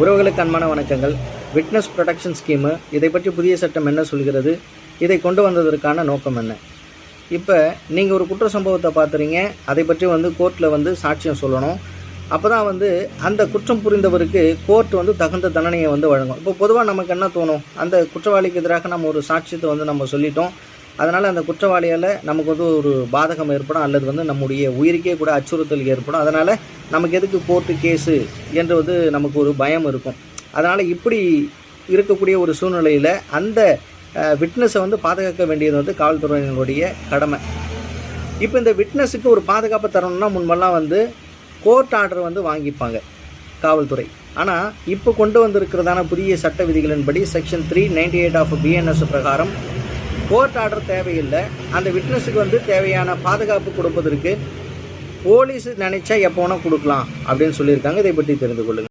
உறவுகளுக்கு அன்பான வணக்கங்கள். விட்னஸ் ப்ரொடெக்ஷன் ஸ்கீமு இதை பற்றி புதிய சட்டம் என்ன சொல்கிறது, இதை கொண்டு வந்ததற்கான நோக்கம் என்ன? இப்போ நீங்கள் ஒரு குற்ற சம்பவத்தை பார்த்துறீங்க, அதை பற்றி கோர்ட்டில் சாட்சியம் சொல்லணும். அப்போ தான் அந்த குற்றம் புரிந்தவருக்கு கோர்ட் தகுந்த தண்டனையை வழங்கும். இப்போ பொதுவாக நமக்கு என்ன தோணும், அந்த குற்றவாளிக்கு எதிராக நம்ம ஒரு சாட்சியத்தை நம்ம சொல்லிட்டோம், அதனால் அந்த குற்றவாளியால் நமக்கு ஒரு பாதகம் ஏற்படும், அல்லது நம்முடைய உயிருக்கே கூட அச்சுறுத்தல் ஏற்படும். அதனால் நமக்கு எதுக்கு கோர்ட்டு கேஸு என்று நமக்கு ஒரு பயம் இருக்கும். அதனால் இப்படி இருக்கக்கூடிய ஒரு சூழ்நிலையில் அந்த விட்னஸை பாதுகாக்க வேண்டியது காவல்துறையினுடைய கடமை. இப்போ இந்த விட்னஸுக்கு ஒரு பாதுகாப்பு தரணும்னா முன்பெல்லாம் கோர்ட் ஆர்டர் வாங்கிப்பாங்க காவல்துறை. ஆனால் இப்போ கொண்டு வந்திருக்கிறதான புதிய சட்ட விதிகளின்படி செக்ஷன் 398 ஆஃப் BNS பிரகாரம் கோர்ட் ஆர்டர் தேவையில்லை. அந்த விட்னஸுக்கு தேவையான பாதுகாப்பு கொடுப்பதற்கு போலீஸ் நினைச்சா எப்போ வேணால் கொடுக்கலாம் அப்படின்னு சொல்லியிருக்காங்க. இதை பற்றி தெரிந்து கொள்ளுங்கள்.